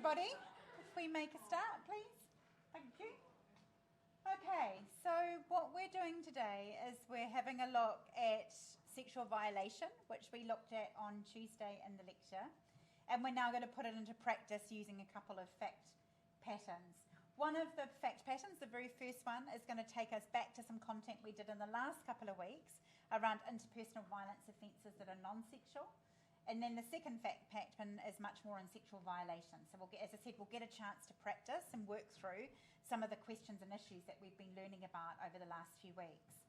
everybody. If we make a start, please. Thank you. Okay, so what we're doing today is we're having a look at sexual violation, which we looked at on Tuesday in the lecture, and we're now going to put it into practice using a couple of fact patterns. One of the fact patterns, the very first one, is going to take us back to some content we did in the last couple of weeks around interpersonal violence offences that are non-sexual. And then the second fact pattern is much more on sexual violation. So, as I said, we'll get a chance to practice and work through some of the questions and issues that we've been learning about over the last few weeks.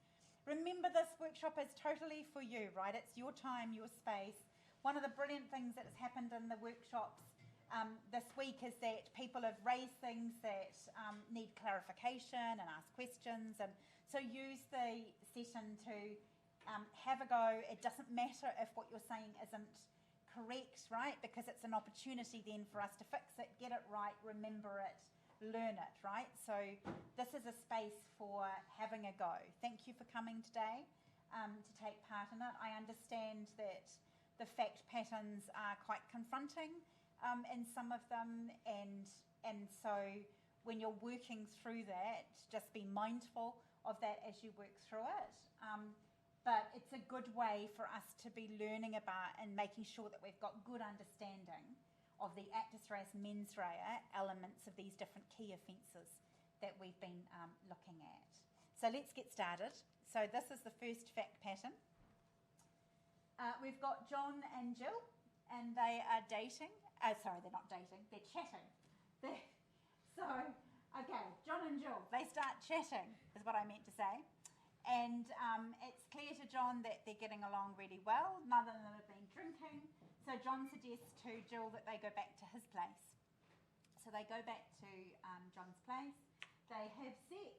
Remember, this workshop is totally for you, right? It's your time, your space. One of the brilliant things that has happened in the workshops this week is that people have raised things that need clarification and ask questions. And so use the session to have a go. It doesn't matter if what you're saying isn't correct, right? Because it's an opportunity then for us to fix it, get it right, remember it, learn it, right? So this is a space for having a go. Thank you for coming today to take part in it. I understand that the fact patterns are quite confronting in some of them, and so when you're working through that, just be mindful of that as you work through it. But it's a good way for us to be learning about and making sure that we've got good understanding of the actus reus, mens rea elements of these different key offences that we've been looking at. So let's get started. So this is the first fact pattern. We've got John and Jill, and they are dating. Sorry, they're not dating, they're chatting. So, John and Jill, they start chatting, is what I meant to say. And it's clear to John that they're getting along really well. None of them have been drinking. So John suggests to Jill that they go back to his place. So they go back to John's place. They have sex.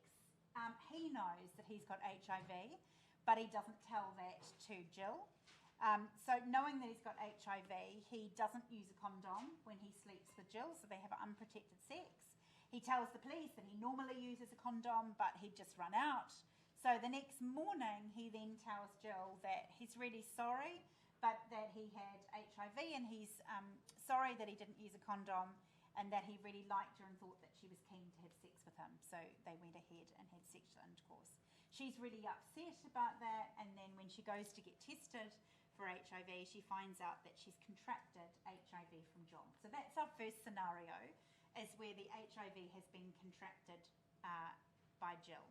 He knows that he's got HIV, but he doesn't tell that to Jill. So knowing that he's got HIV, he doesn't use a condom when he sleeps with Jill, so they have unprotected sex. He tells the police that he normally uses a condom, but he'd just run out. So the next morning, he then tells Jill that he's really sorry, but that he had HIV, and he's sorry that he didn't use a condom, and that he really liked her and thought that she was keen to have sex with him. So they went ahead and had sexual intercourse. She's really upset about that, and then when she goes to get tested for HIV, she finds out that she's contracted HIV from John. So that's our first scenario, is where the HIV has been contracted by Jill.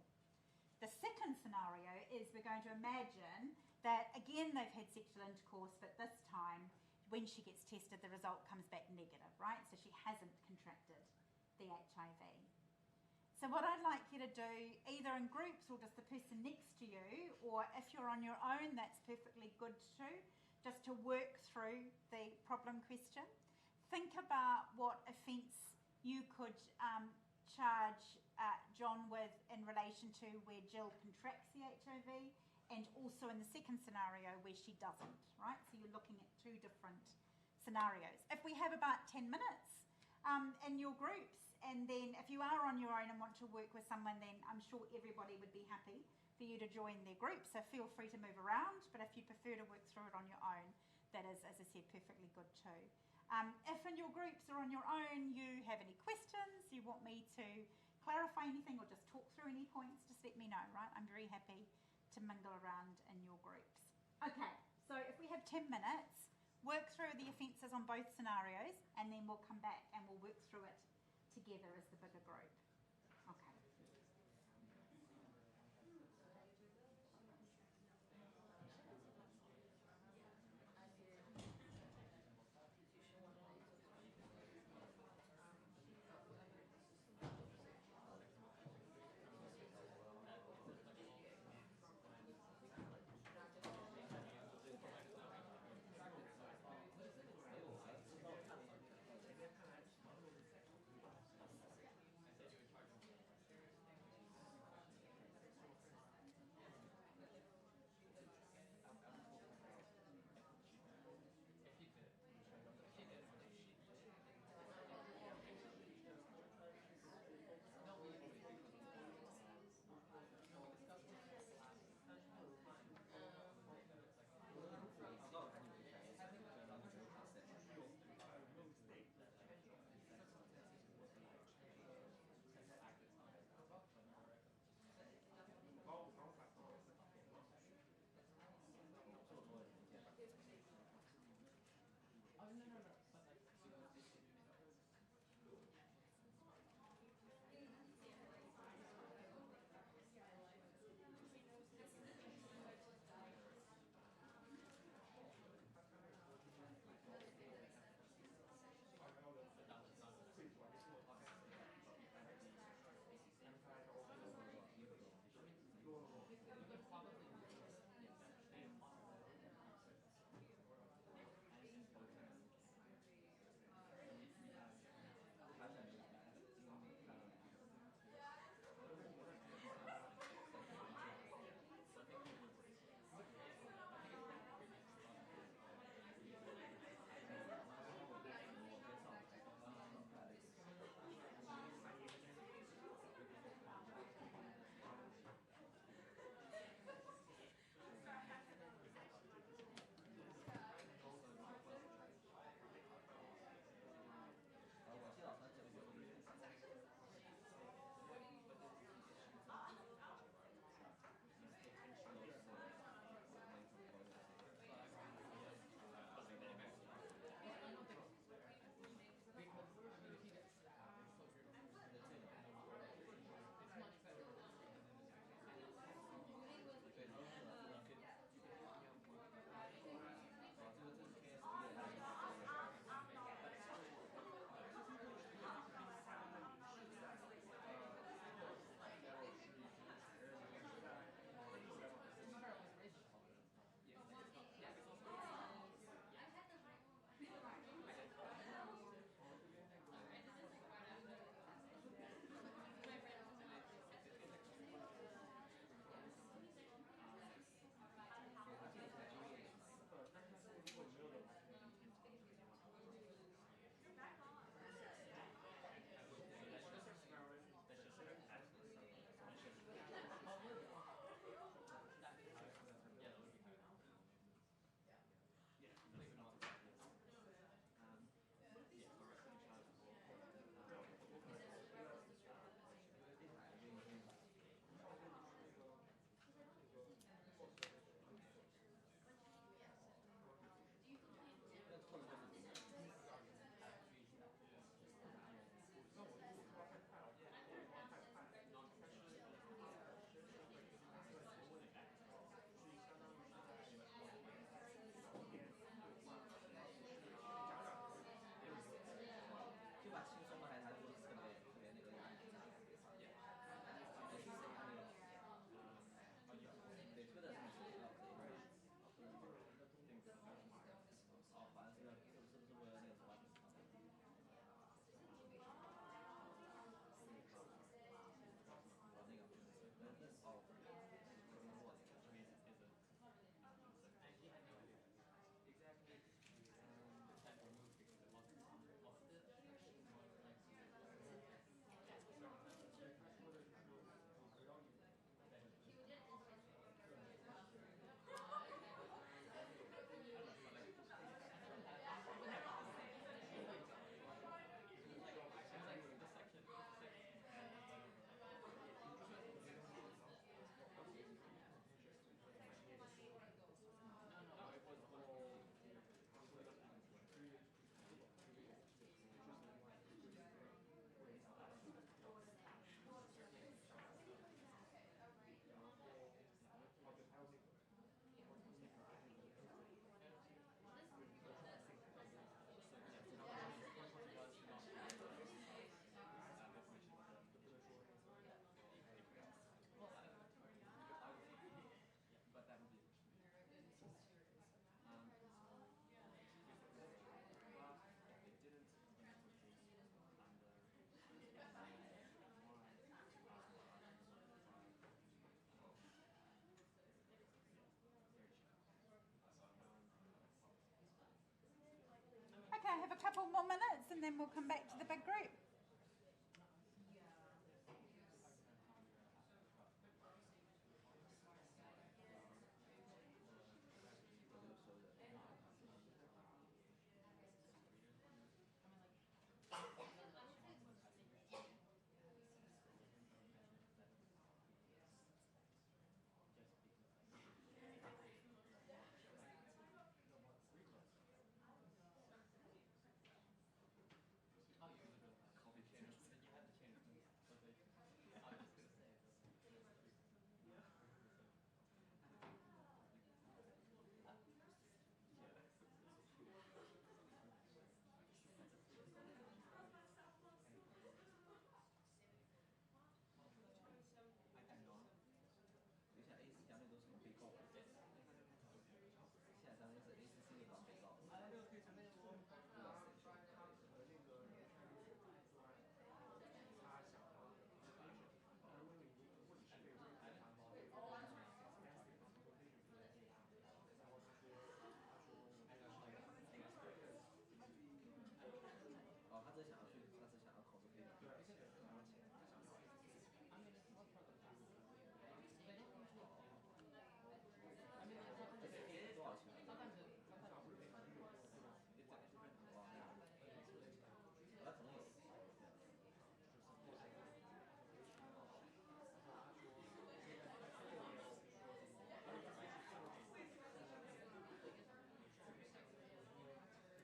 The second scenario is we're going to imagine that, again, they've had sexual intercourse, but this time, when she gets tested, the result comes back negative, right? So she hasn't contracted the HIV. So what I'd like you to do, either in groups or just the person next to you, or if you're on your own, that's perfectly good too, just to work through the problem question. Think about what offence you could charge John with in relation to where Jill contracts the HIV, and also in the second scenario where she doesn't, right? So you're looking at two different scenarios. If we have about 10 minutes in your groups, and then if you are on your own and want to work with someone, then I'm sure everybody would be happy for you to join their group, so feel free to move around, but if you prefer to work through it on your own, that is, as I said, perfectly good too. If in your groups or on your own you have any questions, you want me to clarify anything or just talk through any points, just let me know, right? I'm very happy to mingle around in your groups. Okay, so if we have 10 minutes, work through the offences on both scenarios, and then we'll come back and we'll work through it together as the bigger group. Okay. more minutes and then we'll come back to the big group.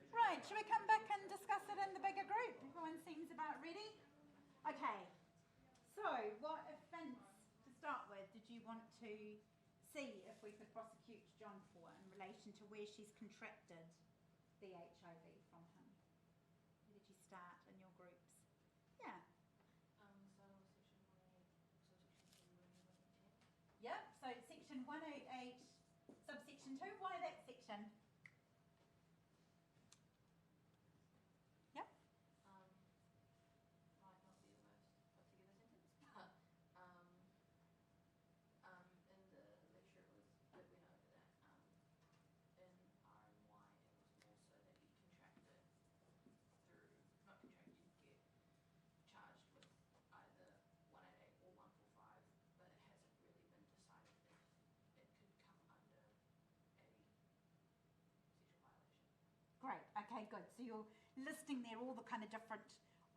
Right, should we come back and discuss it in the bigger group? Everyone seems about ready? Okay, so what offence, to start with, did you want to see if we could prosecute John for in relation to where she's contracted the HIV from him? Where did you start in your groups? Yeah. Yep, so section 108, subsection 2, why that section? Yep. Might not be the most put together sentence, but in the lecture it was that went over that in RMY it was more so that you contracted through, not contracted, you get charged with either 188 or 145, but it hasn't really been decided if it could come under a sexual violation. Great, okay, good. So you're listing there all the kind of different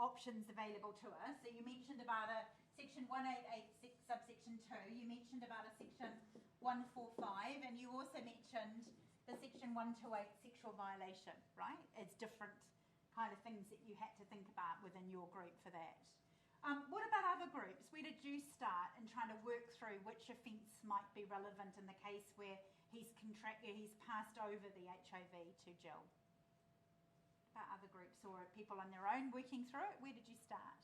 options available to us. So you mentioned about a section 188 subsection 2, you mentioned about a section 145, and you also mentioned the section 128 sexual violation, right? It's different kind of things that you had to think about within your group for that. What about other groups? Where did you start in trying to work through which offence might be relevant in the case where he's passed over the HIV to Jill? About other groups or people on their own working through it? Where did you start?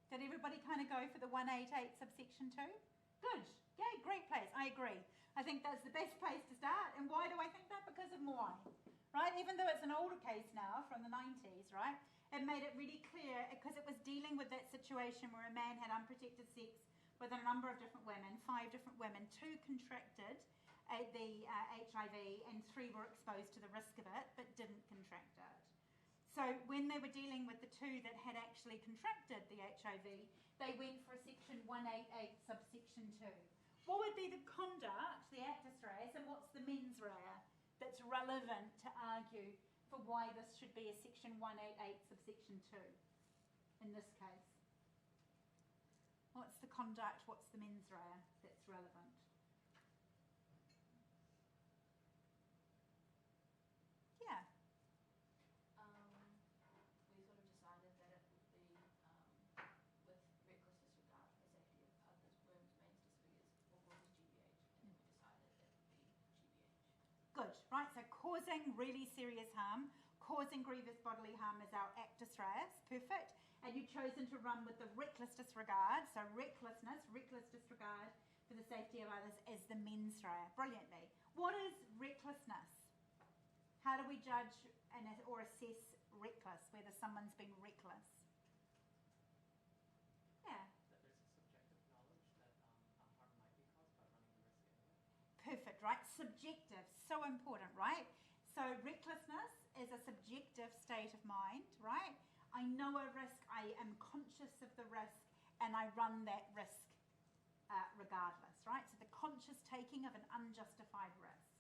Did everybody kind of go for the 188 subsection 2? Good. Yay, great place. I agree. I think that's the best place to start. And why do I think that? Because of Moai, right? Even though it's an older case now from the 90s, right? It made it really clear because it was dealing with that situation where a man had unprotected sex with a number of different women, 5 different women, 2 contracted the HIV and 3 were exposed to the risk of it but didn't contract it. So when they were dealing with the 2 that had actually contracted the HIV, they went for a section 188 subsection 2. What would be the conduct, the actus reus, and what's the mens rea that's relevant to argue for why this should be a section 188 subsection 2 in this case? What's the conduct, what's the mens rea that's relevant? Yeah. We sort of decided that it would be with reckless disregard for the safety of others, wounds, maims, disfigures, or causes GBH, and then we decided it would be GBH. Good, right, so causing really serious harm, causing grievous bodily harm is our actus reus, perfect. And you've chosen to run with the reckless disregard, so recklessness, reckless disregard for the safety of others is the mens rea, brilliantly. What is recklessness? How do we judge or assess reckless, whether someone's being reckless? Yeah. That there's a subjective knowledge that harm might be caused by running the risk anyway. perfect, right? Subjective, so important, right? So recklessness is a subjective state of mind, right? I know a risk, I am conscious of the risk, and I run that risk regardless, right? So the conscious taking of an unjustified risk.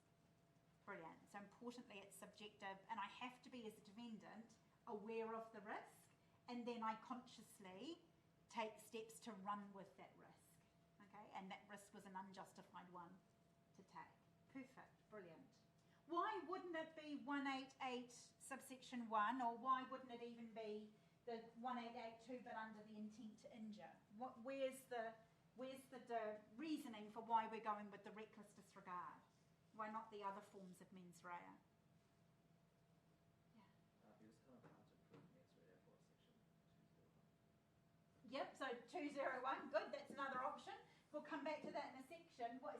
Brilliant. So importantly, it's subjective, and I have to be, as a defendant, aware of the risk, and then I consciously take steps to run with that risk, okay? And that risk was an unjustified one to take. Perfect. Brilliant. Why wouldn't it be 188 subsection 1, or why wouldn't it even be the 1882 but under the intent to injure? Where's the reasoning for why we're going with the reckless disregard? Why not the other forms of mens rea? Because kind of hard to prove mens rea for section 201. Yep, so 201, good, that's another option. We'll come back to that in a section. Why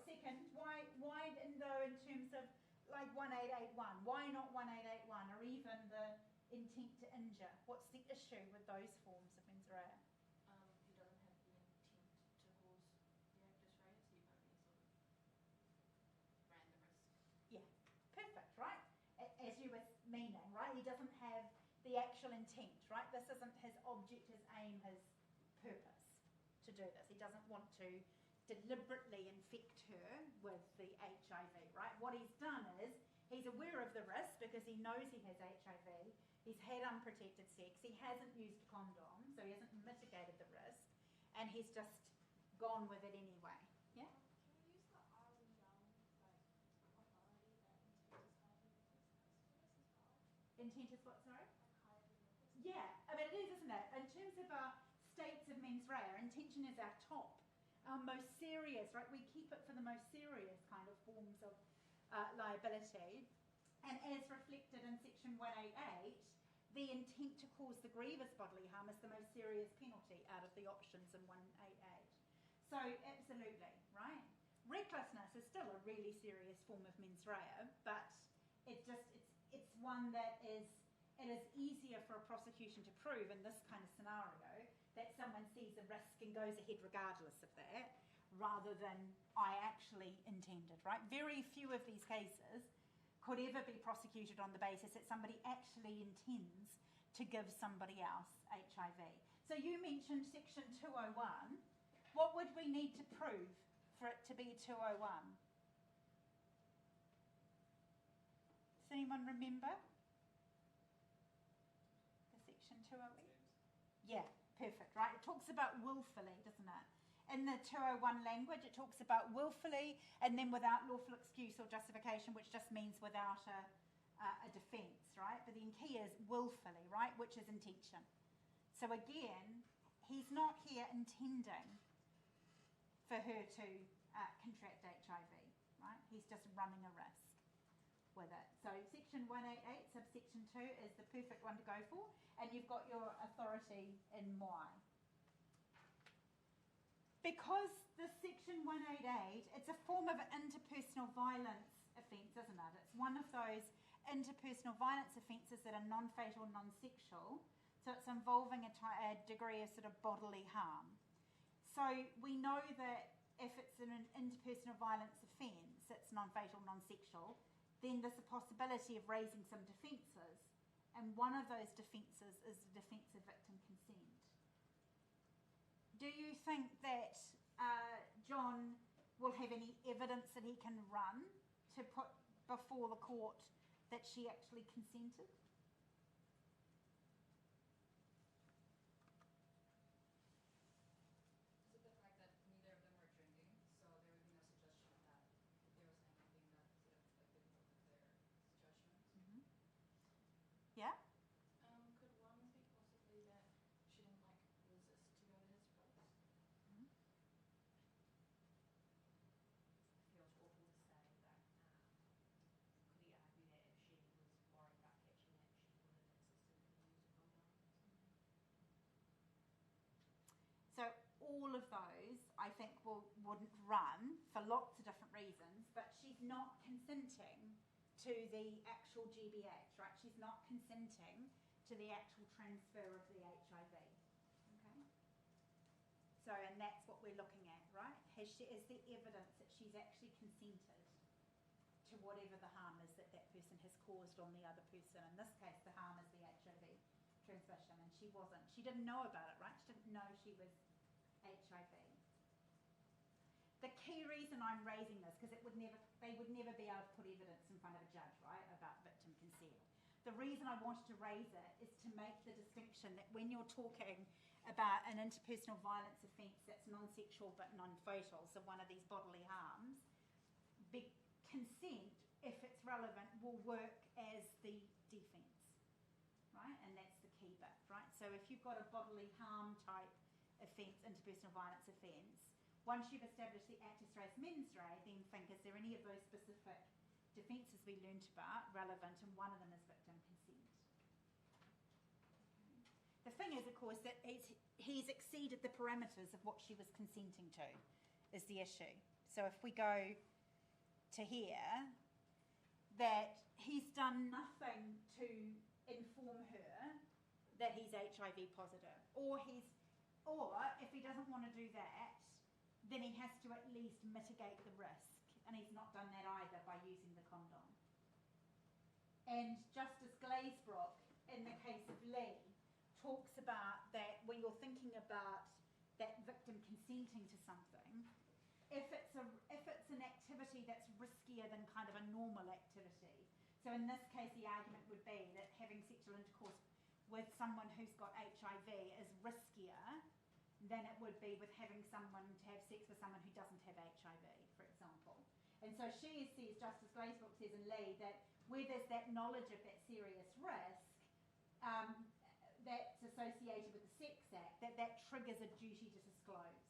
though in terms of like 1881, why not 1881 or even the intent to injure? What's the issue with those forms of mens rea? He doesn't have the intent to cause the actus reus, he only sort of ran the risk. Yeah, perfect, right? As you were meaning, right? He doesn't have the actual intent, right? This isn't his object, his aim, his purpose to do this. He doesn't want to deliberately infect her with the HIV, right? What he's done is he's aware of the risk because he knows he has HIV. He's had unprotected sex. He hasn't used a condom, so he hasn't mitigated the risk, and he's just gone with it anyway. Yeah? Can we use the R. Young authority that intent is higher than recklessness for this as well? Intent is what, sorry? Like higher than recklessness? Yeah, I mean, it is, isn't it? In terms of our states of mens rea, intention is our top, our most serious, right? We keep it for the most serious kind of forms of liability. And as reflected in section 188, the intent to cause the grievous bodily harm is the most serious penalty out of the options in 188. So absolutely, right? Recklessness is still a really serious form of mens rea, but it's one that it is easier for a prosecution to prove in this kind of scenario that someone sees a risk and goes ahead regardless of that, rather than I actually intended, right? Very few of these cases could ever be prosecuted on the basis that somebody actually intends to give somebody else HIV. So you mentioned section 201. What would we need to prove for it to be 201? Does anyone remember the section 208? Yeah, perfect, right? It talks about willfully, doesn't it? In the 201 language, it talks about willfully and then without lawful excuse or justification, which just means without a defence, right? But the key is willfully, right, which is intention. So again, he's not here intending for her to contract HIV, right? He's just running a risk with it. So section 188, subsection 2 is the perfect one to go for, and you've got your authority in why. Because the section 188, it's a form of interpersonal violence offence, isn't it? It's one of those interpersonal violence offences that are non-fatal, non-sexual, so it's involving a degree of sort of bodily harm. So we know that if it's an interpersonal violence offence, it's non-fatal, non-sexual, then there's a possibility of raising some defences, and one of those defences is the defence of victim consent. Do you think that John will have any evidence that he can run to put before the court that she actually consented? Is it the fact that neither of them were drinking, so there would be no suggestion that there was anything that sort of affected both of their judgments? Mm-hmm. Yeah? Could one be possibly that she didn't resist to go to his place? Mm-hmm. Feels awful to say, but could he argue that if she was worried about catching it, she would have insisted that he use a condom? So all of those, I think, wouldn't run for lots of different reasons, but she's not consenting to the actual GBH, right? She's not consenting to the actual transfer of the HIV. Okay? So, and that's what we're looking at, right? Is the evidence that she's actually consented to whatever the harm is that that person has caused on the other person. In this case, the harm is the HIV transmission, and she wasn't. She didn't know about it, right? She didn't know she was HIV. The key reason I'm raising this, because they would never be able to put evidence in front of a judge, right, about victim consent. The reason I wanted to raise it is to make the distinction that when you're talking about an interpersonal violence offence that's non-sexual but non-fatal, so one of these bodily harms, consent, if it's relevant, will work as the defence, right? And that's the key bit, right? So if you've got a bodily harm type offence, interpersonal violence offence, once you've established the actus reus mens rea, then think, is there any of those specific defences we learnt about relevant, and one of them is victim consent. The thing is, of course, that he's exceeded the parameters of what she was consenting to, is the issue. So if we go to here, that he's done nothing to inform her that he's HIV positive, or if he doesn't want to do that, then he has to at least mitigate the risk, and he's not done that either by using the condom. And Justice Glazebrook, in the case of Lee, talks about that when you're thinking about that victim consenting to something, if it's an activity that's riskier than kind of a normal activity. So in this case, the argument would be that having sexual intercourse with someone who's got HIV is riskier than it would be with having someone to have sex with someone who doesn't have HIV, for example. And so she says, Justice Glazebrook says in Lee, that where there's that knowledge of that serious risk that's associated with the Sex Act, that triggers a duty to disclose.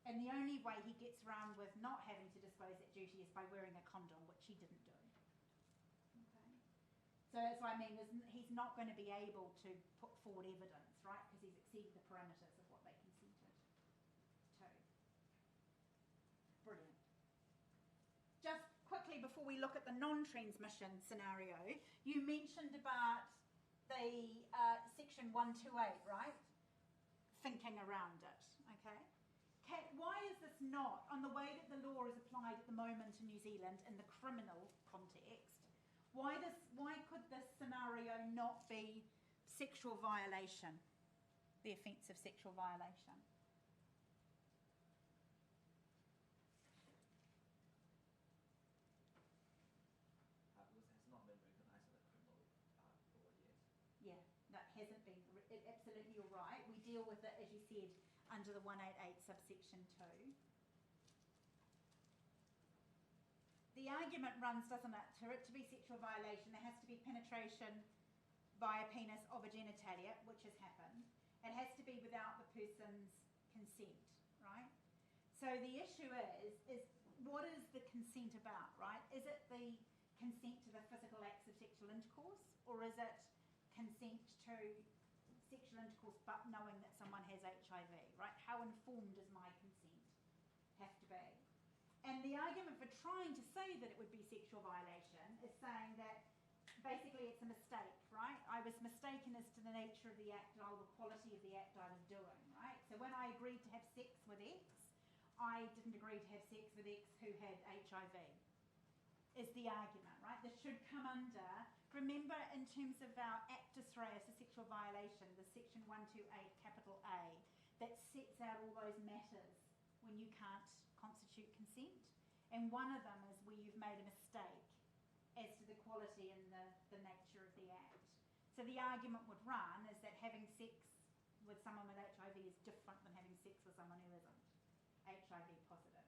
And the only way he gets around with not having to disclose that duty is by wearing a condom, which he didn't do. Okay. So that's why I mean he's not going to be able to put forward evidence, right, because he's exceeded the parameters of what they consented to. Brilliant. Just quickly before we look at the non-transmission scenario, you mentioned about the section 128, right? Thinking around it, okay? Why is this not, on the way that the law is applied at the moment in New Zealand in the criminal context, why could this scenario not be sexual violation, the offence of sexual violation? Because it has not been recognised in the criminal law yet. Yeah, that hasn't been, absolutely you're right. We deal with it, as you said, under the 188 subsection 2. The argument runs, doesn't it, for it to be sexual violation, there has to be penetration by a penis of a genitalia, which has happened. It has to be without the person's consent, right? So the issue is what is the consent about, right? Is it the consent to the physical acts of sexual intercourse, or is it consent to sexual intercourse but knowing that someone has HIV, right? How informed does my consent have to be? And the argument for trying to say that it would be sexual violation is saying that basically it's a mistake, right? I was mistaken as to the nature of the act or the quality of the act I was doing, right? So when I agreed to have sex with X, I didn't agree to have sex with X who had HIV, is the argument, right? This should come under, remember in terms of our actus reus, a sexual violation, the section 128 capital A, that sets out all those matters when you can't constitute consent. And one of them is where you've made a mistake as to the quality and the nature of the act. So the argument would run is that having sex with someone with HIV is different than having sex with someone who isn't HIV positive.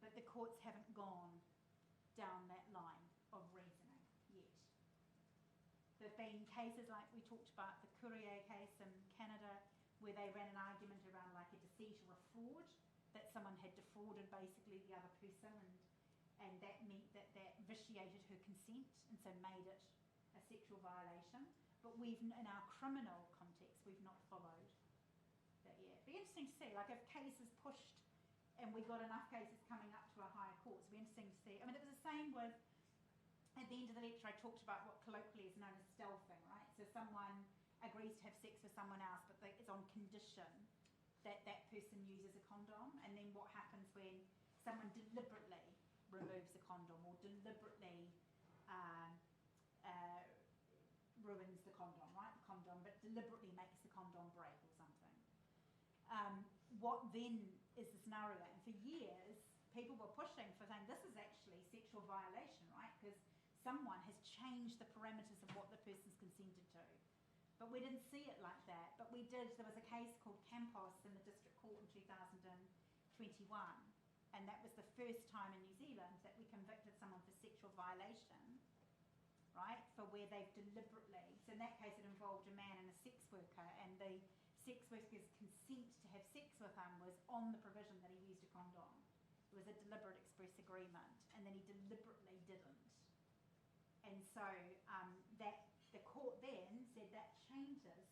But the courts haven't gone down that line of reasoning yet. There have been cases like we talked about, the Courier case in Canada, where they ran an argument around like a deceit or a fraud, that someone had defrauded basically the other person, and that meant that vitiated her consent and so made it a sexual violation. But in our criminal context, we've not followed that yet. It'd be interesting to see, like if cases pushed and we got enough cases coming up to a higher court, it'd be interesting to see. I mean, it was the same with, at the end of the lecture, I talked about what colloquially is known as stealthing, right? So someone agrees to have sex with someone else, but it's on condition that that person uses a condom, and then what happens when someone deliberately removes a condom or deliberately ruins the condom, right? The condom, but deliberately makes the condom break or something. What then is the scenario? And for years, people were pushing for saying this is actually sexual violation, right? Because someone has changed the parameters of what the person's consented to. But we didn't see it like that. But we did, there was a case called Campos in the District Court in 2021. And that was the first time in New Zealand that we convicted someone for sexual violation, right? For where they've deliberately, so in that case it involved a man and a sex worker, and the sex worker's consent to have sex with him was on the provision that he used a condom. It was a deliberate express agreement, and then he deliberately didn't. And so that the court then said that changes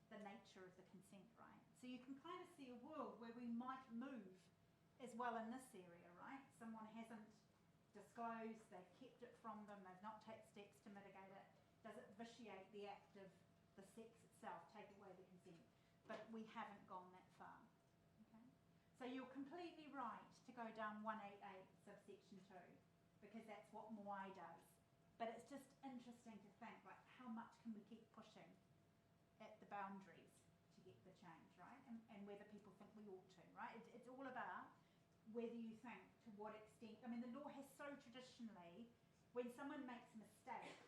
the nature of the consent, right? So you can kind of see a world where we might move as well in this area, right? Someone hasn't disclosed, they've kept it from them, they've not taken steps to mitigate it. Does it vitiate the act of the sex itself, take away the consent? But we haven't gone that far. Okay? So you're completely right to go down 188 subsection 2, because that's what Moai does. But it's just interesting to think, like, how much can we keep pushing at the boundaries to get the change, right? And whether people think we ought to, right? It's all about whether you think to what extent. I mean, the law has so traditionally, when someone makes a mistake,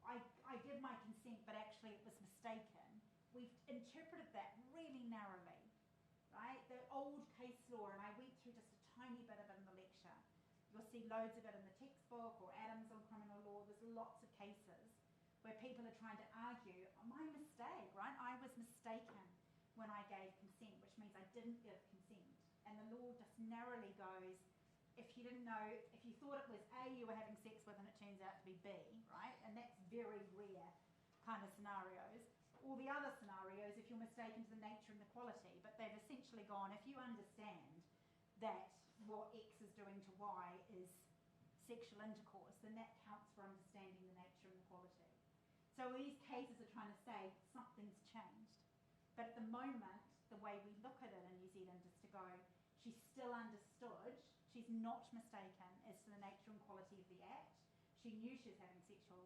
I give my consent, but actually it was mistaken. We've interpreted that really narrowly, right? The old case law, and I went through just a tiny bit of it in the lecture. You'll see loads of it in the textbook or Adams on criminal law. There's lots of cases where people are trying to argue, my mistake, right? I was mistaken when I gave consent, which means I didn't give consent. And the law just narrowly goes, if you didn't know, if you thought it was A you were having sex with and it turns out to be B, right? And that's very rare kind of scenarios. Or the other scenarios, if you're mistaken to the nature and the quality, but they've essentially gone, if you understand that what X is doing to Y is sexual intercourse, then that counts for understanding the nature and the quality. So these cases are trying to say something's changed. But at the moment, the way we look at it in New Zealand is to go, she's still understood, she's not mistaken as to the nature and quality of the act. She knew she was having sexual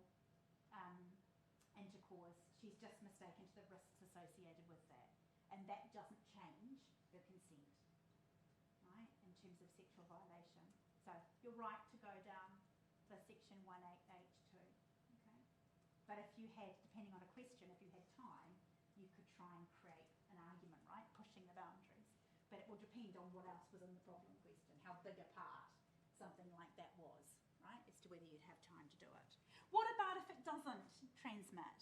intercourse, she's just mistaken to the risks associated with that. And that doesn't change her consent, right, in terms of sexual violation. So you're right to go down the section 18H2, okay? But if you had, depending on a question, if you had time, you could try and create an argument, right, pushing the boundaries. But it will depend on what else was in the problem question, how big a part something like that was, right, as to whether you'd have time to do it. What about if it doesn't transmit?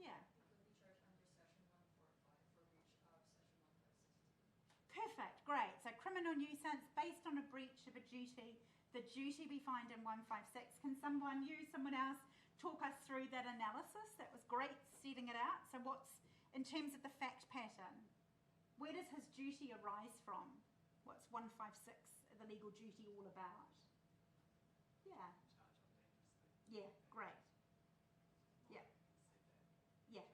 Yeah. Perfect, great. So criminal nuisance based on a breach of a duty, the duty we find in 156. Can someone else talk us through that analysis? That was great setting it out. So what's, in terms of the fact pattern, where does his duty arise from? What's 156, the legal duty, all about? Yeah. Yeah, great. Yeah. Yeah.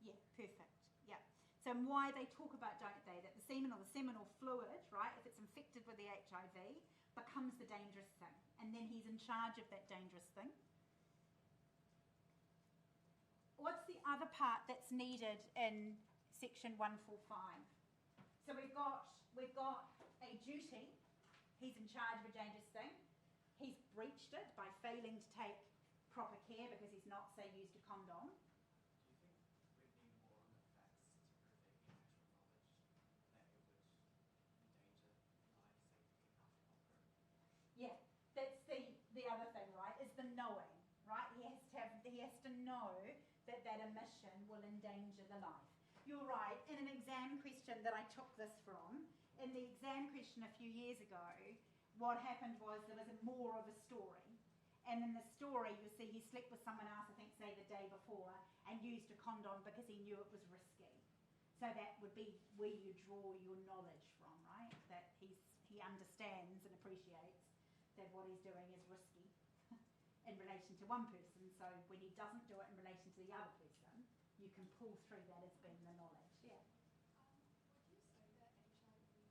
Yeah, perfect. Yeah. So why they talk about, don't they, that the semen or the seminal fluid, right, if it's infected with the HIV, becomes the dangerous thing. And then he's in charge of that dangerous thing. What's the other part that's needed in section 145? So we've got a duty. He's in charge of a dangerous thing. He's breached it by failing to take proper care because he's not, say, used a condom. Do you think we'd need more on the facts to prove their actual knowledge that it would endanger life, safety, health, and welfare? Yeah, that's the other thing, right, is the knowing, right? He has to know that emission will endanger the life. You're right, in an exam question that I took this from, in the exam question a few years ago, what happened was there was more of a story. And in the story, you see he slept with someone else, I think, say, the day before, and used a condom because he knew it was risky. So that would be where you draw your knowledge from, right? That he understands and appreciates that what he's doing is risky in relation to one person. So when he doesn't do it in relation to the other person, you can pull through that as being the knowledge. Yeah. Would you say that HIV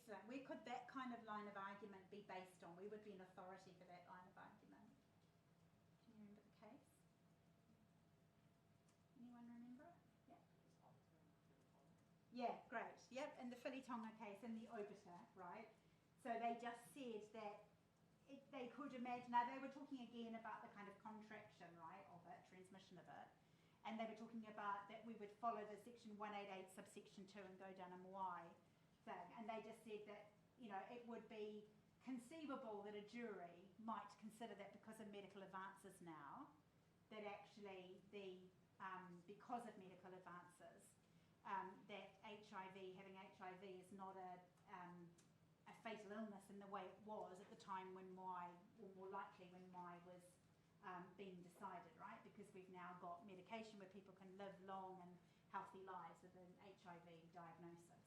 Excellent. Where could that kind of line of argument be based on? We would be an authority for that line of argument. Can you remember the case? Anyone remember it? Yeah. Yeah, great. Yep, in the Whiritonga case, in the obiter, right? So they just said that they could imagine, now they were talking again about the kind of contraction, right, of it, transmission of it, and they were talking about that we would follow the section 188 subsection 2 and go down a Moai thing, and they just said that, you know, it would be conceivable that a jury might consider that because of medical advances now, that actually because of medical advances, that having HIV is not a fatal illness in the way it was at the time when Moai, or more likely when Moai was being decided, right? Because we've now got medication where people can live long and healthy lives with an HIV diagnosis.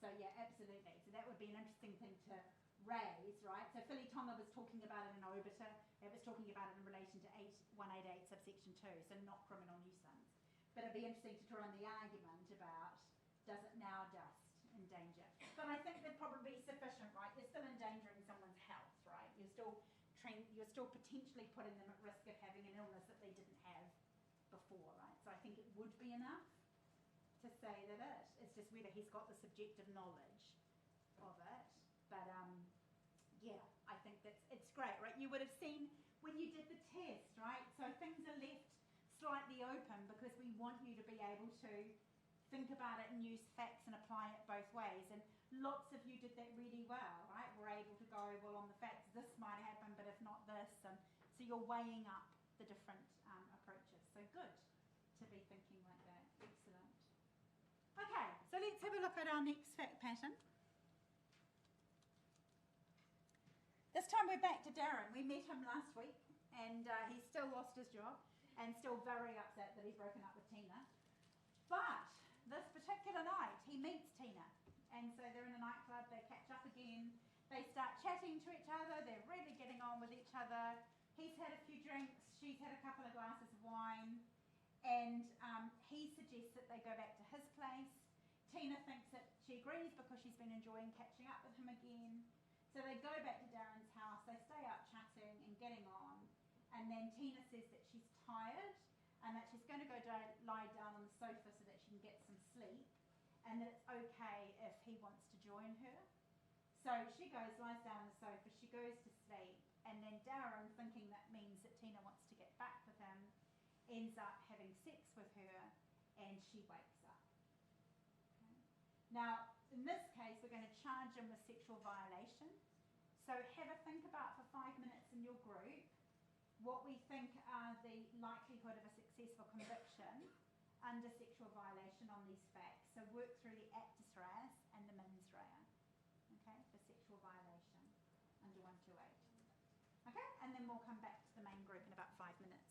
So yeah, absolutely. So that would be an interesting thing to raise, right? So Whiritonga was talking about it in obiter. It was talking about it in relation to 188 subsection 2, so not criminal nuisance. But it'd be interesting to draw on the argument about, does it now just endanger? But I think that'd probably be sufficient, right? You're still endangering someone's health, right? You're still potentially putting them at risk of having an illness that they didn't have before, right? So I think it would be enough to say that it's just whether he's got the subjective knowledge of it. But yeah, I think it's great, right? You would have seen when you did the test, right? So things are left slightly open because we want you to be able to think about it and use facts and apply it both ways. And lots of you did that really well, right? We're able to go, well, on the facts, this might happen, but if not this. And so you're weighing up the different approaches. So good to be thinking like that. Excellent. Okay, so let's have a look at our next fact pattern. This time we're back to Darren. We met him last week, and he's still lost his job and still very upset that he's broken up with Tina. But this particular night, he meets Tina. And so they're in a nightclub, they catch up again, they start chatting to each other, they're really getting on with each other. He's had a few drinks, she's had a couple of glasses of wine, and he suggests that they go back to his place. Tina thinks that she agrees because she's been enjoying catching up with him again. So they go back to Darren's house, they stay out chatting and getting on, and then Tina says that she's tired and that she's going to go lie down on the sofa so that she can get some sleep, and that it's okay if he wants to join her. So she goes, lies down on the sofa, she goes to sleep, and then Darren, thinking that means that Tina wants to get back with him, ends up having sex with her, and she wakes up. Okay. Now, in this case, we're going to charge him with sexual violation. So have a think about for 5 minutes in your group what we think are the likelihood of a successful conviction under sexual violation on these facts. So work through the actus reus and the mens rea, okay, for sexual violation under 128. Okay, and then we'll come back to the main group in about 5 minutes.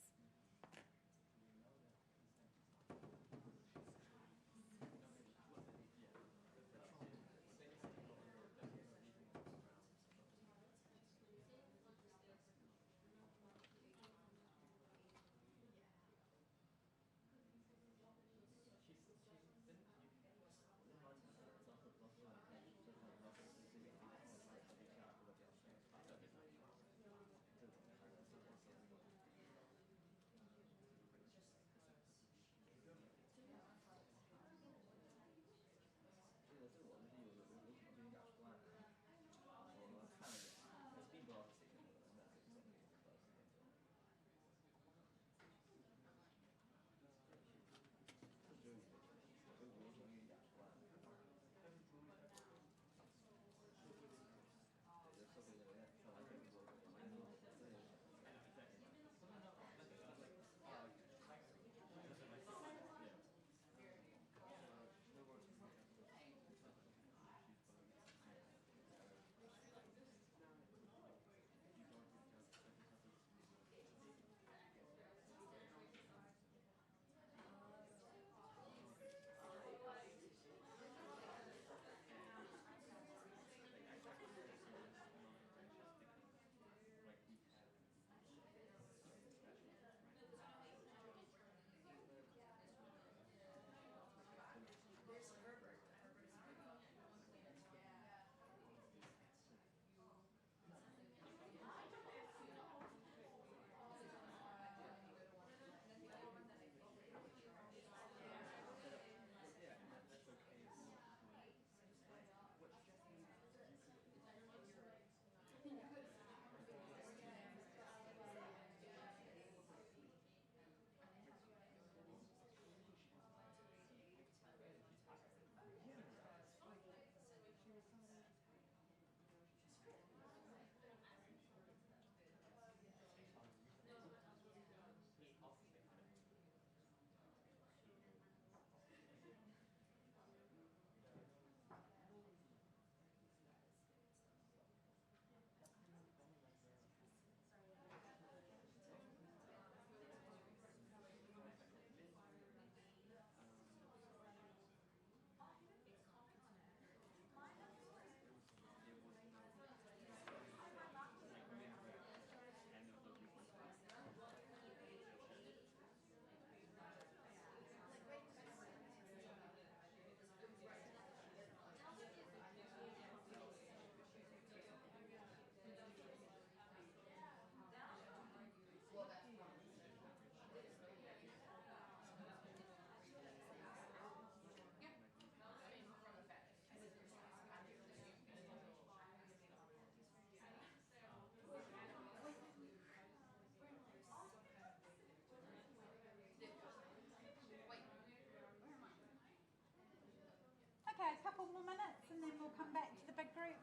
couple more minutes and then we'll come back to the big group.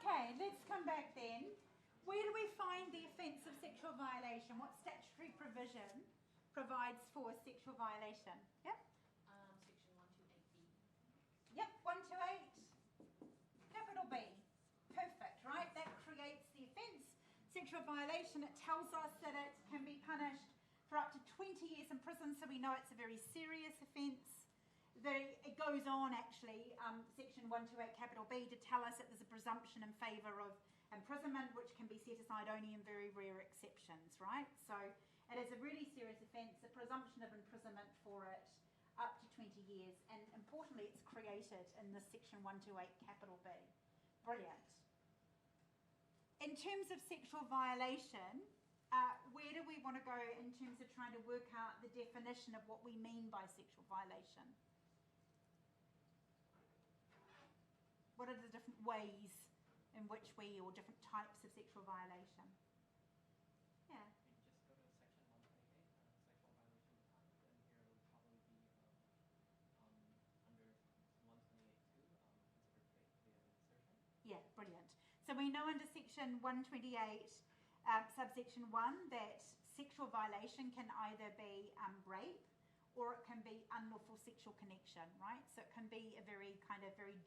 Okay, let's come back then. Where do we find the offence of sexual violation? What statutory provision provides for sexual violation? Yep. Section 128B. Yep, 128, capital B. Perfect, right? That creates the offence. Sexual violation, it tells us that it can be punished for up to 20 years in prison, so we know it's a very serious offence. It goes on actually, section 128 capital B, to tell us that there's a presumption in favour of imprisonment, which can be set aside only in very rare exceptions, right? So it is a really serious offence, a presumption of imprisonment for it up to 20 years, and importantly it's created in this section 128 capital B. Brilliant. In terms of sexual violation, where do we want to go in terms of trying to work out the definition of what we mean by sexual violation? What are the different ways in which we, or different types of sexual violation? Yeah. You can just go to section 128, sexual violation defined, and here it would probably be under 128.2, considered rape via insertion. Yeah, brilliant. So we know under section 128, subsection 1, that sexual violation can either be rape or it can be unlawful sexual connection, right? So it can be a very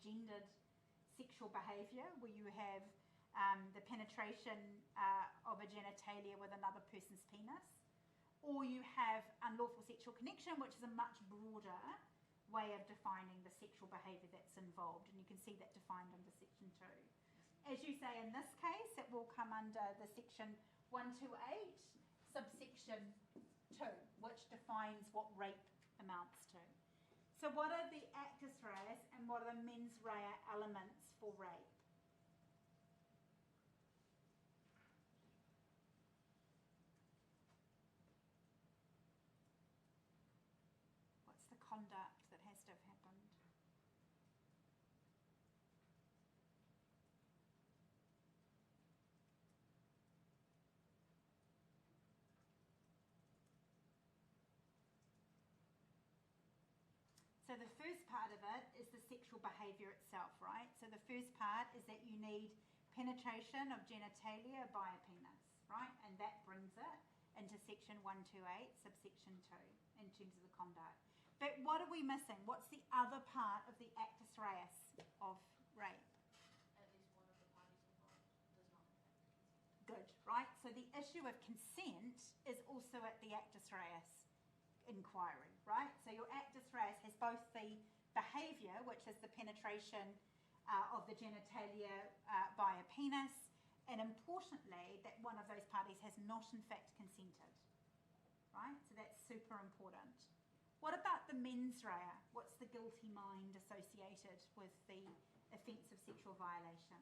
gendered sexual behaviour where you have the penetration of a genitalia with another person's penis, or you have unlawful sexual connection, which is a much broader way of defining the sexual behaviour that's involved, and you can see that defined under section 2. As you say, in this case, it will come under the section 128, subsection 2, which defines what rape amounts to. So what are the actus reus and what are the mens rea elements for rape? What's the conduct that has to have happened? So the first part of it is the sexual behaviour itself, right? So the first part is that you need penetration of genitalia by a penis, right? And that brings it into section 128, subsection 2, in terms of the conduct. But what are we missing? What's the other part of the actus reus of rape? At least one of the parties involved does not in fact consent. Good, right? So the issue of consent is also at the actus reus inquiry, right? So your actus reus has both the behaviour, which is the penetration of the genitalia by a penis, and importantly, that one of those parties has not in fact consented, right? So that's super important. What about the mens rea? What's the guilty mind associated with the offence of sexual violation?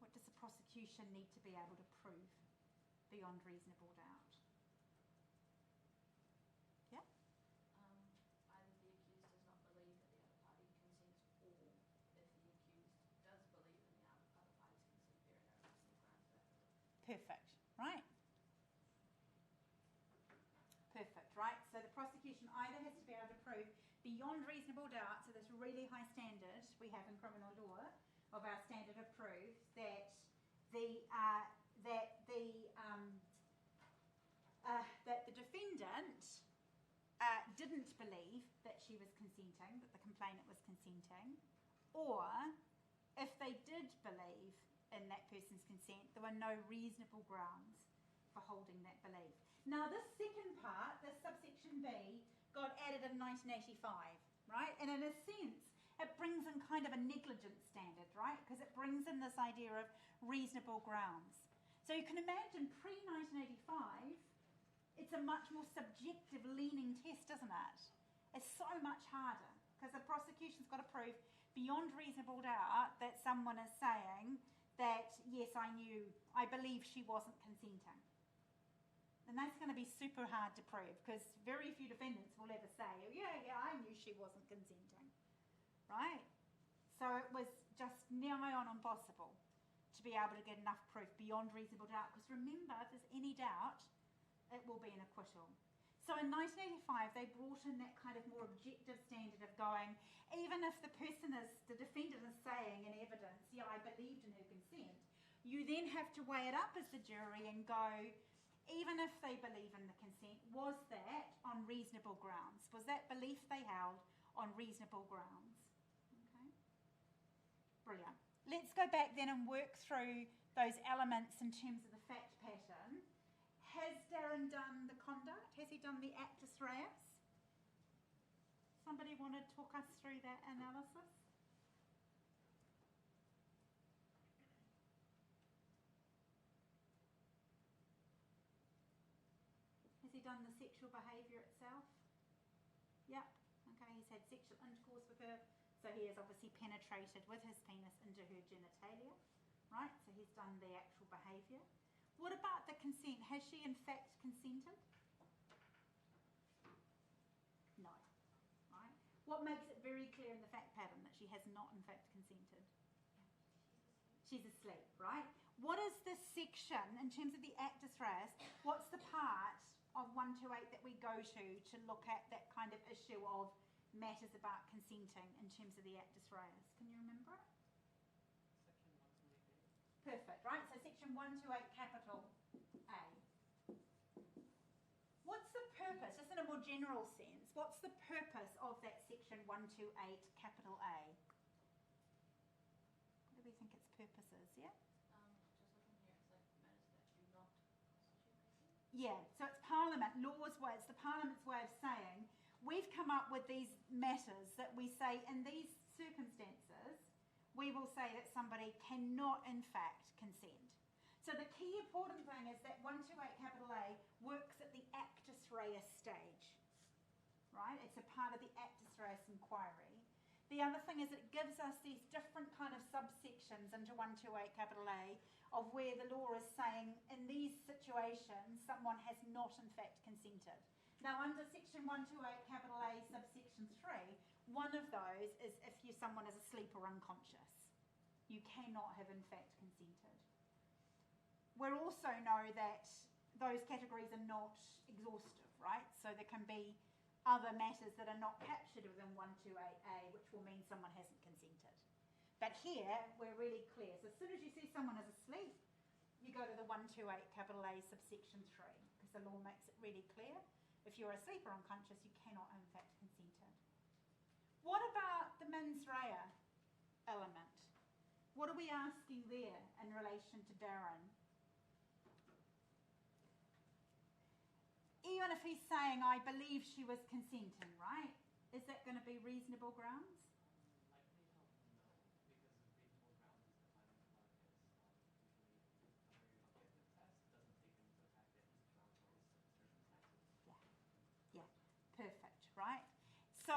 What does the prosecution need to be able to prove beyond reasonable doubt? Yeah? Either the accused does not believe that the other party consents, or if the accused does believe in the other party's consent, there are no reasonable grounds for that belief. Perfect, right? Perfect, right? So the prosecution either has to be able to prove beyond reasonable doubt, so this really high standard we have in criminal law of our standard of proof, that the defendant didn't believe that she was consenting, that the complainant was consenting, or if they did believe in that person's consent, there were no reasonable grounds for holding that belief. Now this second part, this subsection B, got added in 1985, right? And in a sense, it brings in kind of a negligence standard, right? Because it brings in this idea of reasonable grounds. So you can imagine pre-1985, it's a much more subjective leaning test, isn't it? It's so much harder because the prosecution's got to prove beyond reasonable doubt that someone is saying that, yes, I believe she wasn't consenting. And that's going to be super hard to prove because very few defendants will ever say, oh, yeah, I knew she wasn't consenting, right? So it was just nigh on impossible to be able to get enough proof beyond reasonable doubt because remember, if there's any doubt, it will be an acquittal. So in 1985, they brought in that kind of more objective standard of going, even if the defendant is saying in evidence, yeah, I believed in her consent, you then have to weigh it up as the jury and go, even if they believe in the consent, was that on reasonable grounds? Was that belief they held on reasonable grounds? Okay, brilliant. Let's go back then and work through those elements in terms of the fact pattern. Has Darren done the conduct? Has he done the actus reus? Somebody want to talk us through that analysis? Has he done the sexual behaviour itself? Yep. Okay, he's had sexual intercourse with her, so he has obviously penetrated with his penis into her genitalia, right? So he's done the actual behaviour. What about the consent? Has she in fact consented? No, right? What makes it very clear in the fact pattern that she has not in fact consented? She's asleep, right? What is this section, in terms of the actus reus, what's the part of 128 that we go to look at that kind of issue of matters about consenting in terms of the actus reus? Can you remember it? Perfect, right? So section 128 capital A. What's the purpose, just in a more general sense, what's the purpose of that section 128 capital A? What do we think its purpose is, yeah? Just looking here, it's like matters that do not constitute consent. Yeah, so it's Parliament, law's way, it's the Parliament's way of saying, we've come up with these matters that we say in these circumstances, we will say that somebody cannot in fact consent. So the key important thing is that 128 capital A works at the actus reus stage, right? It's a part of the actus reus inquiry. The other thing is it gives us these different kind of subsections into 128 capital A of where the law is saying in these situations someone has not in fact consented. Now under section 128 capital A subsection 3, one of those is if someone is asleep or unconscious. You cannot have in fact consented. We also know that those categories are not exhaustive, right? So there can be other matters that are not captured within 128A, which will mean someone hasn't consented. But here, we're really clear. So as soon as you see someone is asleep, you go to the 128 capital A subsection 3, because the law makes it really clear. If you're asleep or unconscious, you cannot have in fact consented. What about the mens rea element? What are we asking there in relation to Darren? Even if he's saying, I believe she was consenting, right? Is that going to be reasonable grounds? Likely no, because reasonable grounds is defined as usually a very objective test, doesn't take into the fact that he's around those circumstances. Yeah, perfect, right? So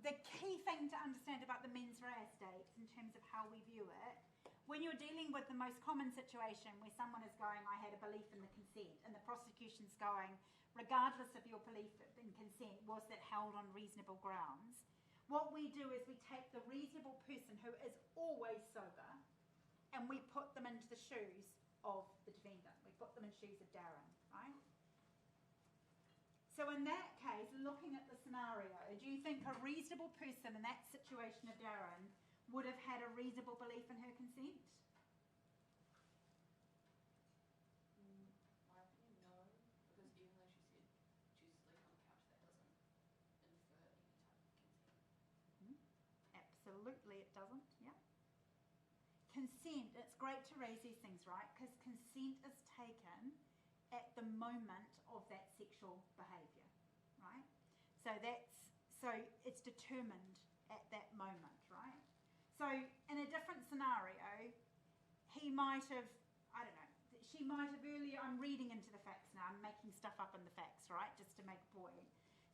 the key thing to understand about the mens rea state in terms of how we view it, when you're dealing with the most common situation where someone is going, I had a belief in the consent, and the prosecution's going, regardless of your belief in consent, was that held on reasonable grounds? What we do is we take the reasonable person who is always sober and we put them into the shoes of the defendant. We put them in shoes of Darren, right? So in that case, looking at the scenario, do you think a reasonable person in that situation of Darren would have had a reasonable belief in her consent? My opinion, no, because even though she said she's sleeping on the couch, that doesn't infer any type of consent. Absolutely it doesn't, yeah. Consent, it's great to raise these things, right? Because consent is taken at the moment of that sexual behaviour, right? So it's determined at that moment, right? So in a different scenario, he might have, I don't know, she might have earlier, I'm reading into the facts now, I'm making stuff up in the facts, right, just to make a point.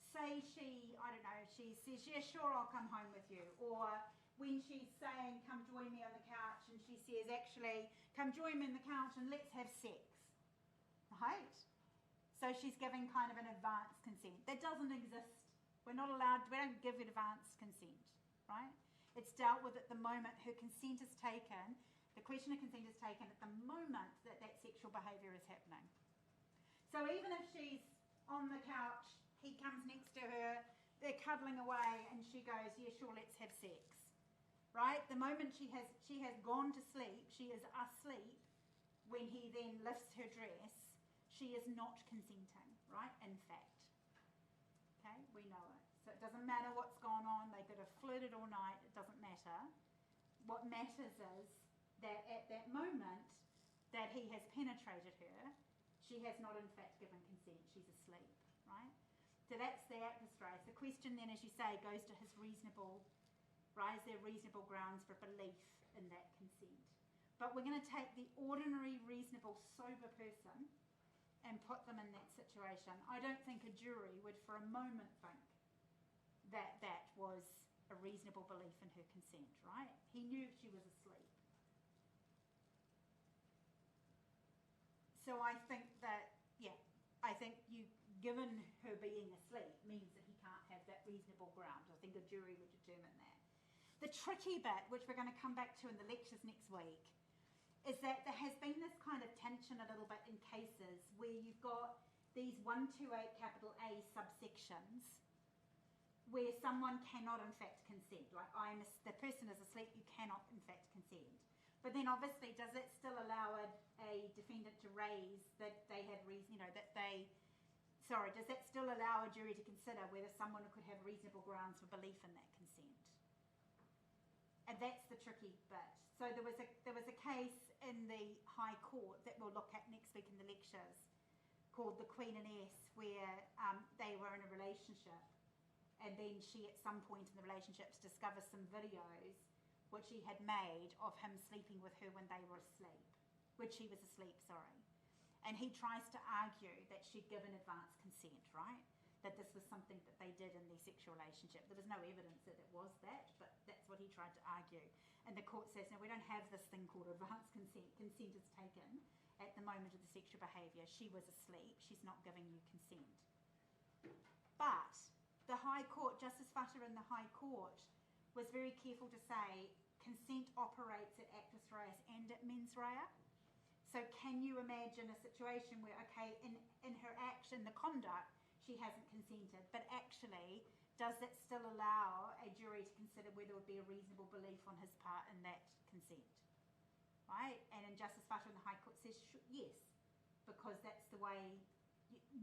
Say she, I don't know, she says, yeah, sure, I'll come home with you. Or when she's saying, come join me on the couch, and she says, actually, come join me on the couch and let's have sex, right? So she's giving kind of an advanced consent. That doesn't exist. We're not allowed, we don't give advanced consent, right? It's dealt with at the moment her consent is taken, the question of consent is taken at the moment that that sexual behaviour is happening. So even if she's on the couch, he comes next to her, they're cuddling away, and she goes, yeah, sure, let's have sex, right? The moment she has gone to sleep, she is asleep, when he then lifts her dress, she is not consenting, right? In fact. Okay, we know it. So it doesn't matter what's gone on, they could have flirted all night, it doesn't matter. What matters is that at that moment that he has penetrated her, she has not in fact given consent, she's asleep, right? So that's the actus reus. The question then, as you say, goes to his reasonable, right? Is there reasonable grounds for belief in that consent? But we're going to take the ordinary, reasonable, sober person and put them in that situation. I don't think a jury would for a moment think that that was a reasonable belief in her consent, right? He knew she was asleep. So I think that, yeah, I think given her being asleep means that he can't have that reasonable ground. I think a jury would determine that. The tricky bit, which we're going to come back to in the lectures next week, is that there has been this kind of tension a little bit in cases where you've got these 128 capital A subsections where someone cannot in fact consent. Like the person is asleep, you cannot in fact consent. But then obviously, does it still allow a defendant to raise that they had reason, does that still allow a jury to consider whether someone could have reasonable grounds for belief in that consent? And that's the tricky bit. So there was a case in the High Court that we'll look at next week in the lectures called the Queen and S, where they were in a relationship, and then she at some point in the relationship discovers some videos which he had made of him sleeping with her when they were asleep, which he was asleep, sorry. And he tries to argue that she'd given advance consent, right? That this was something that they did in their sexual relationship. There was no evidence that it was that, but that's what he tried to argue. And the court says, no, we don't have this thing called advance consent. Consent is taken at the moment of the sexual behaviour. She was asleep. She's not giving you consent. But the High Court, Justice Futter in the High Court, was very careful to say consent operates at actus reus and at mens rea. So can you imagine a situation where, okay, in her action, the conduct, she hasn't consented, but actually, does that still allow a jury to consider whether it would be a reasonable belief on his part in that consent? Right? And in Justice Futter in the High Court says yes, because that's the way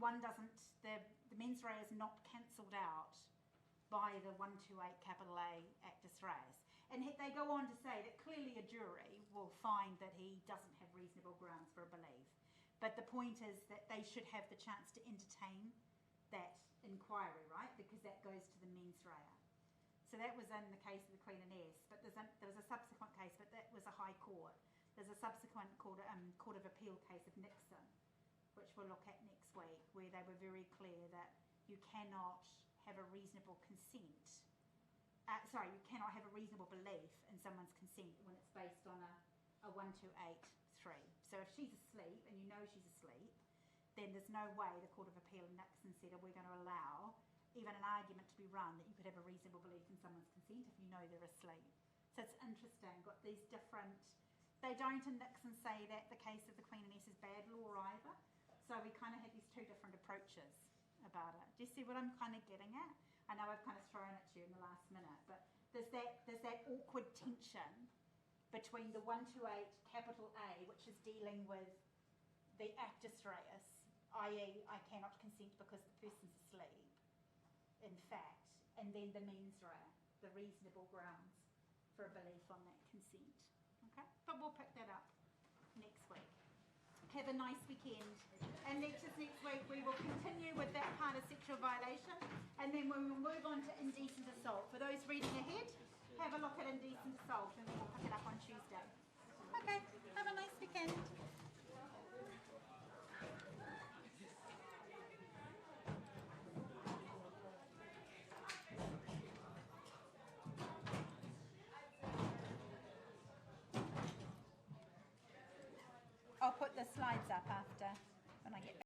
one doesn't, the mens rea is not cancelled out by the 128 capital A actus reus. And they go on to say that clearly a jury will find that he doesn't have reasonable grounds for a belief. But the point is that they should have the chance to entertain that inquiry, right? Because that goes to the mens rea. So that was in the case of the Queen and S, but there was a subsequent case, but that was a High Court. There's a subsequent Court of Appeal case of Nixon, which we'll look at next week, where they were very clear that you cannot have a reasonable consent. You cannot have a reasonable belief in someone's consent when it's based on a 1283. So if she's asleep and you know she's asleep, then there's no way the Court of Appeal in Nixon said, we're going to allow even an argument to be run that you could have a reasonable belief in someone's consent if you know they're asleep. So it's interesting, got these different, they don't in Nixon say that the case of the Queen and S is bad law either. So we kind of have these two different approaches about it. Do you see what I'm kind of getting at? I know I've kind of thrown it to you in the last minute, but there's that awkward tension between the 128 capital A, which is dealing with the actus reus, i.e. I cannot consent because the person's asleep, in fact, and then the mens rea, the reasonable grounds for a belief on that consent. Okay? But we'll pick that up next week. have a nice weekend. And lectures next week, we will continue with that part of sexual violation, and then we will move on to indecent assault. For those reading ahead, have a look at indecent assault, and then we'll pick it up on Tuesday. Okay, have a nice weekend. I'll put the slides up after when I get back.